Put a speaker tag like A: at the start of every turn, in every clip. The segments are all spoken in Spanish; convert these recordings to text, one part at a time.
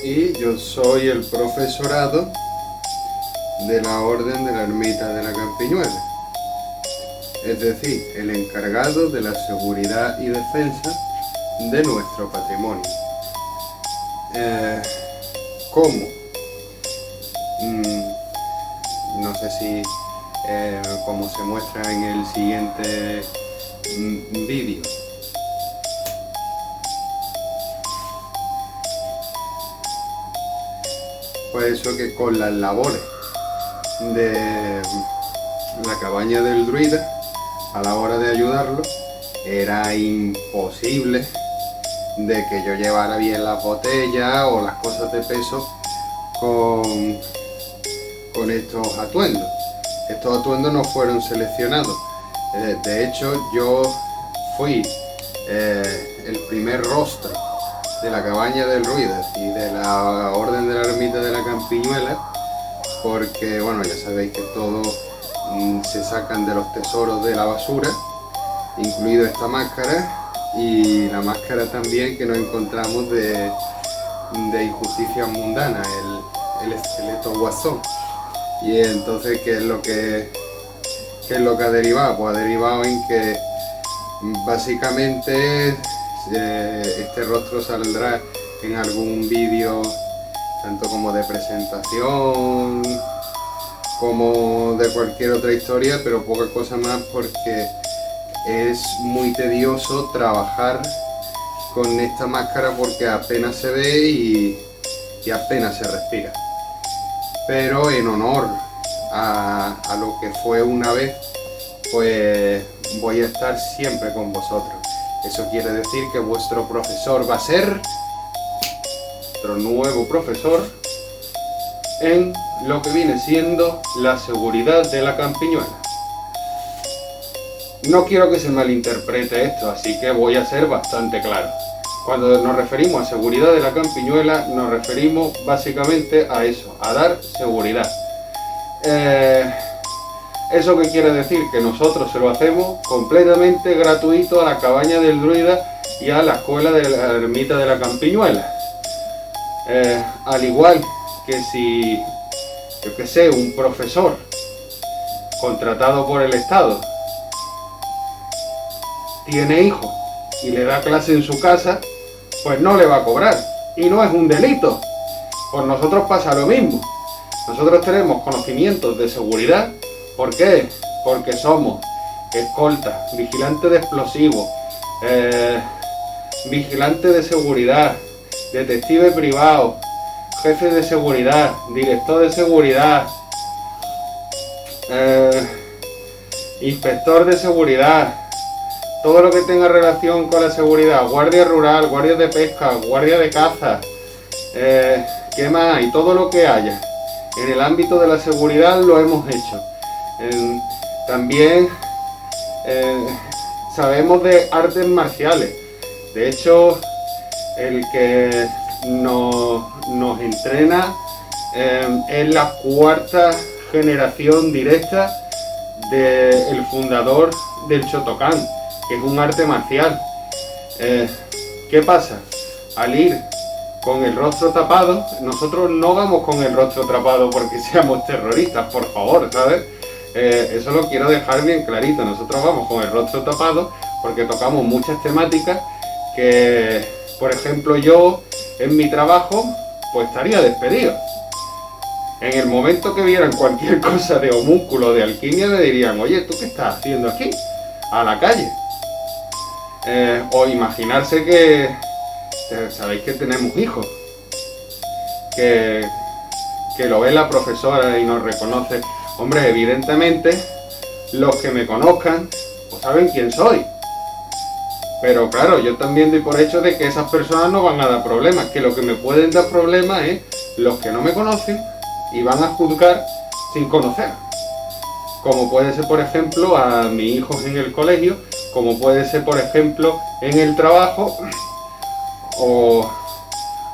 A: y yo soy el profesorado de la Orden de la Ermita de la Campiñuela, es decir, el encargado de la seguridad y defensa de nuestro patrimonio. ¿Cómo? No sé si como se muestra en el siguiente vídeo. Pues eso, que con las labores de la cabaña del druida, a la hora de ayudarlo, era imposible de que yo llevara bien las botellas o las cosas de peso con estos atuendos. Estos atuendos no fueron seleccionados. De hecho, yo fui el primer rostro de la cabaña del druida y de la Orden de la Ermita de la Campiñuela, porque bueno, ya sabéis que todo se sacan de los tesoros de la basura, incluido esta máscara y la máscara también que nos encontramos de Injusticias Mundanas, el esqueleto guasón. Y entonces, ¿qué es lo que ha derivado? Pues ha derivado en que básicamente este rostro saldrá en algún vídeo, tanto como de presentación como de cualquier otra historia, pero poca cosa más, porque es muy tedioso trabajar con esta máscara porque apenas se ve y apenas se respira. Pero en honor a lo que fue una vez, pues voy a estar siempre con vosotros. Eso quiere decir que vuestro profesor va a ser nuestro nuevo profesor en lo que viene siendo la seguridad de la Campiñuela. No quiero que se malinterprete esto, así que voy a ser bastante claro. Cuando nos referimos a seguridad de la Campiñuela, nos referimos básicamente a eso, a dar seguridad. ¿Eso qué quiere decir? Que nosotros se lo hacemos completamente gratuito a la cabaña del druida y a la escuela de la Ermita de la Campiñuela. Al igual que si, yo que sé, un profesor contratado por el Estado tiene hijos y le da clase en su casa, pues no le va a cobrar. Y no es un delito. Por nosotros pasa lo mismo. Nosotros tenemos conocimientos de seguridad. ¿Por qué? Porque somos escoltas, vigilantes de explosivos, vigilantes de seguridad, detective privado, jefe de seguridad, director de seguridad, inspector de seguridad, todo lo que tenga relación con la seguridad, guardia rural, guardia de pesca, guardia de caza, ¿qué más? Y todo lo que haya en el ámbito de la seguridad lo hemos hecho. También sabemos de artes marciales. De hecho, el que nos entrena es la cuarta generación directa del fundador del Shotokan, que es un arte marcial. ¿Qué pasa? Al ir con el rostro tapado, nosotros no vamos con el rostro tapado porque seamos terroristas, por favor, ¿sabes? Eso lo quiero dejar bien clarito. Nosotros vamos con el rostro tapado porque tocamos muchas temáticas que, por ejemplo, yo en mi trabajo pues estaría despedido. En el momento que vieran cualquier cosa de homúnculo, de alquimia, me dirían: oye, ¿tú qué estás haciendo aquí? A la calle. O imaginarse que sabéis que tenemos hijos, que lo ve la profesora y nos reconoce. Hombre, evidentemente los que me conozcan pues saben quién soy, pero claro, yo también doy por hecho de que esas personas no van a dar problemas, que lo que me pueden dar problemas es los que no me conocen y van a juzgar sin conocer, como puede ser, por ejemplo, a mis hijos en el colegio, como puede ser, por ejemplo, en el trabajo, o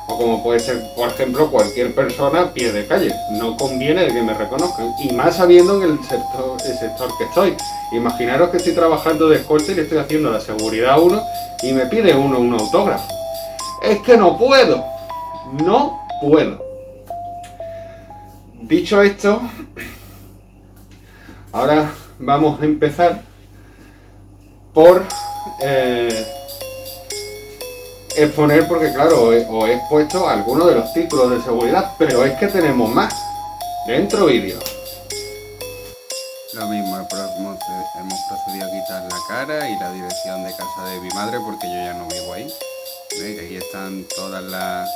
A: como puede ser, por ejemplo, cualquier persona a pie de calle. No conviene que me reconozcan, y más sabiendo en el sector que estoy. Imaginaros que estoy trabajando de escolta y le estoy haciendo la seguridad a uno y me pide uno un autógrafo. es que no puedo. No puedo. Dicho esto, ahora vamos a empezar por exponer, porque claro, os he expuesto algunos de los títulos de seguridad, pero es que tenemos más. Dentro vídeo.
B: Lo mismo, hemos procedido a quitar la cara y la dirección de casa de mi madre porque yo ya no vivo ahí. ¿Veis? Aquí están todas las...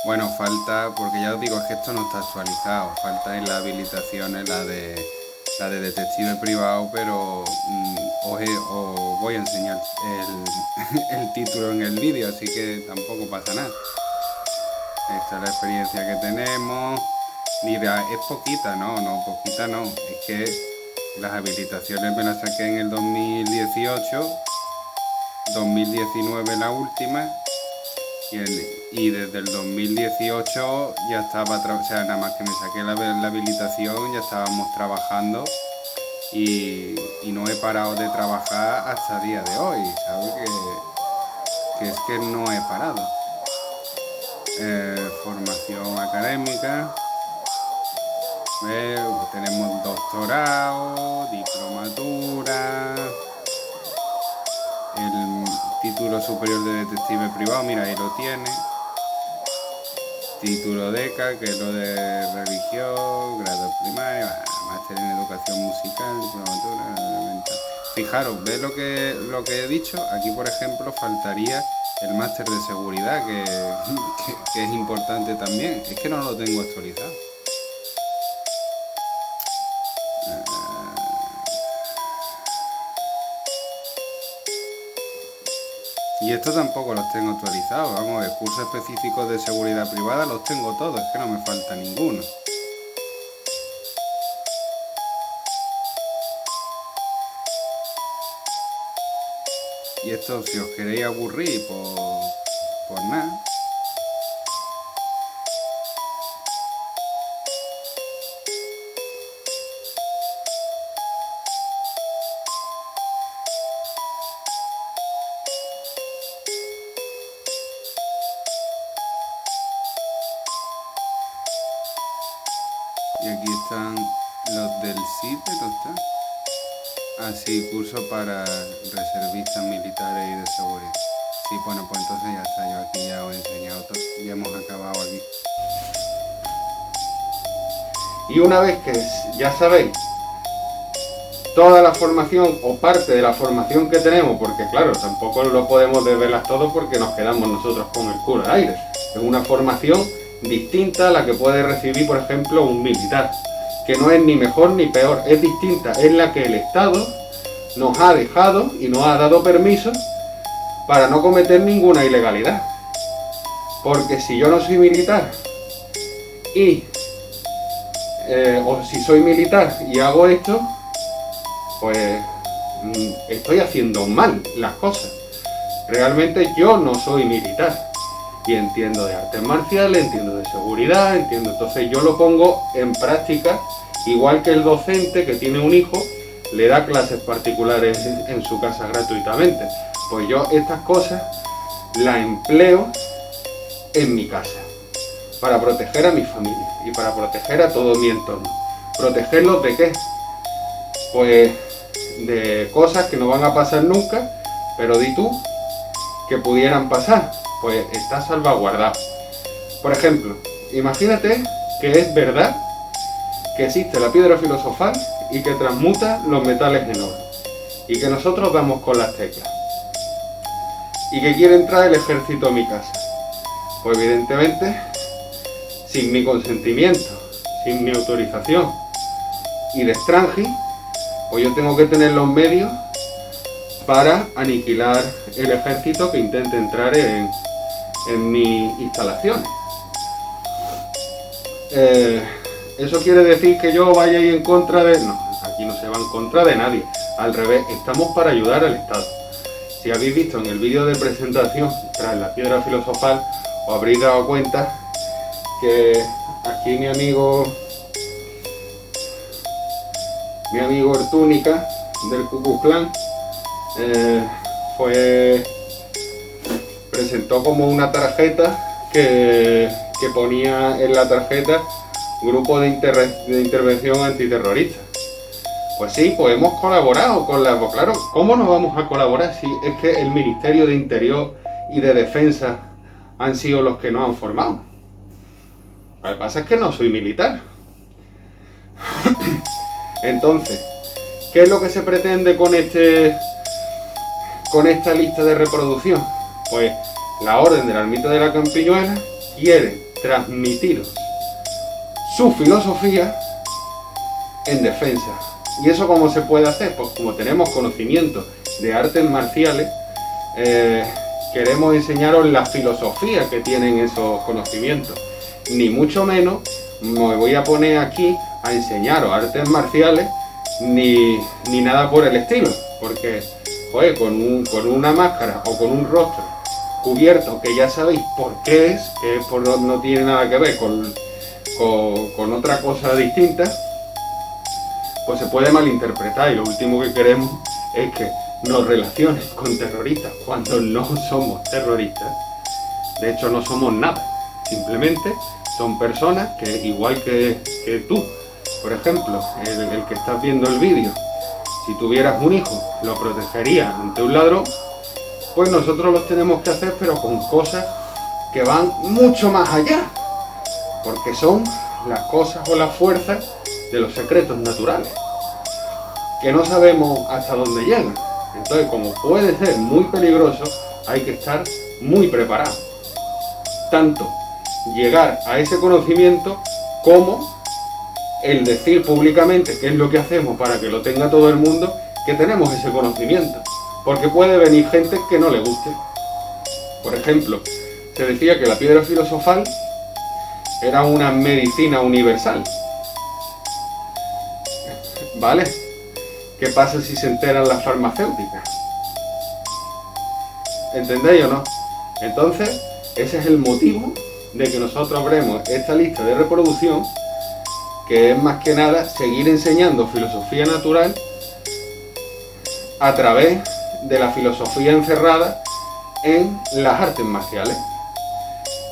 B: Bueno, falta, porque ya os digo, es que esto no está actualizado. Falta en las habilitaciones la de detective privado, pero os voy a enseñar el título en el vídeo, así que tampoco pasa nada. Esta es la experiencia que tenemos. Mira, es poquita, no, poquita no. Es que las habilitaciones me las saqué en el 2018, 2019 la última, y desde el 2018 ya estaba, o sea, nada más que me saqué la habilitación, ya estábamos trabajando y no he parado de trabajar hasta el día de hoy, ¿sabes? Que es que no he parado. Formación académica. Tenemos doctorado, diplomatura, el título superior de detective privado, mira, ahí lo tiene. Título DECA, que es lo de religión, grado primario, máster en educación musical, diplomatura, elemental. Fijaros, ¿ves lo que he dicho? Aquí, por ejemplo, faltaría el máster de seguridad, que es importante también. Es que no lo tengo actualizado. Y esto tampoco los tengo actualizados, vamos a ver, cursos específicos de seguridad privada los tengo todos, es que no me falta ninguno. Y esto, si os queréis aburrir, pues nada. Y aquí están los del CITE, ¿no está? Así, curso para reservistas militares y de seguridad. Sí, bueno, pues entonces ya está, yo aquí ya os he enseñado todo, ya hemos acabado aquí.
A: Y una vez que ya sabéis toda la formación o parte de la formación que tenemos, porque claro, tampoco lo podemos desvelar todo porque nos quedamos nosotros con el culo al aire. Es una formación distinta a la que puede recibir, por ejemplo, un militar, que no es ni mejor ni peor, es distinta, es la que el Estado nos ha dejado y nos ha dado permiso para no cometer ninguna ilegalidad. Porque si yo no soy militar o si soy militar y hago esto, pues estoy haciendo mal las cosas. Realmente yo no soy militar y entiendo de artes marciales, entiendo de seguridad, entiendo, entonces yo lo pongo en práctica, igual que el docente que tiene un hijo, le da clases particulares en su casa gratuitamente. Pues yo estas cosas las empleo en mi casa para proteger a mi familia y para proteger a todo mi entorno. ¿Protegerlos de qué? Pues de cosas que no van a pasar nunca, pero di tú que pudieran pasar, pues está salvaguardado. Por ejemplo, imagínate que es verdad que existe la piedra filosofal y que transmuta los metales en oro, y que nosotros damos con las teclas, y que quiere entrar el ejército a mi casa. Pues evidentemente, sin mi consentimiento, sin mi autorización y de extranji, pues yo tengo que tener los medios para aniquilar el ejército que intente entrar en mis instalaciones. ¿Eso quiere decir que yo vaya en contra de...? No, aquí no se va en contra de nadie. Al revés, estamos para ayudar al Estado. Si habéis visto en el vídeo de presentación tras la piedra filosofal, os habréis dado cuenta que aquí mi amigo Ortúnica del Ku Klux Klan fue presentó como una tarjeta que ponía en la tarjeta Grupo de Intervención Antiterrorista. Pues sí, pues hemos colaborado con la... Pues claro, ¿cómo no vamos a colaborar si es que el Ministerio de Interior y de Defensa han sido los que nos han formado? Lo que pasa es que no soy militar. Entonces, ¿qué es lo que se pretende con esta lista de reproducción? Pues la Orden de la Ermita de la Campiñuela quiere transmitir su filosofía en defensa. ¿Y eso cómo se puede hacer? Pues como tenemos conocimiento de artes marciales, queremos enseñaros la filosofía que tienen esos conocimientos. Ni mucho menos me voy a poner aquí a enseñaros artes marciales ni nada por el estilo, porque joder, con una máscara o con un rostro cubierto, que ya sabéis por qué es, que no tiene nada que ver con otra cosa distinta, pues se puede malinterpretar, y lo último que queremos es que nos relacionen con terroristas cuando no somos terroristas. De hecho no somos nada, simplemente son personas que, igual que tú, por ejemplo, el que estás viendo el vídeo, si tuvieras un hijo lo protegerías ante un ladrón, pues nosotros los tenemos que hacer, pero con cosas que van mucho más allá, porque son las cosas o las fuerzas de los secretos naturales, que no sabemos hasta dónde llegan. Entonces, como puede ser muy peligroso, hay que estar muy preparado. Tanto llegar a ese conocimiento como el decir públicamente qué es lo que hacemos para que lo tenga todo el mundo, que tenemos ese conocimiento. Porque puede venir gente que no le guste. Por ejemplo, se decía que la piedra filosofal era una medicina universal. ¿Vale? ¿Qué pasa si se enteran las farmacéuticas? ¿Entendéis o no? Entonces, ese es el motivo de que nosotros abremos esta lista de reproducción, que es más que nada seguir enseñando filosofía natural a través de la filosofía encerrada en las artes marciales.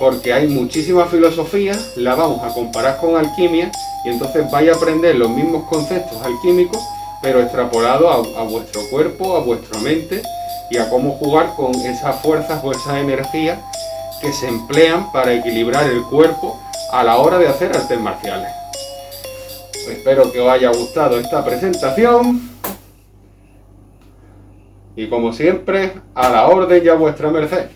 A: Porque hay muchísima filosofía, la vamos a comparar con alquimia, y entonces vais a aprender los mismos conceptos alquímicos, pero extrapolados a vuestro cuerpo, a vuestra mente, y a cómo jugar con esas fuerzas o esas energías que se emplean para equilibrar el cuerpo a la hora de hacer artes marciales. Espero que os haya gustado esta presentación, y como siempre, a la orden y a vuestra merced.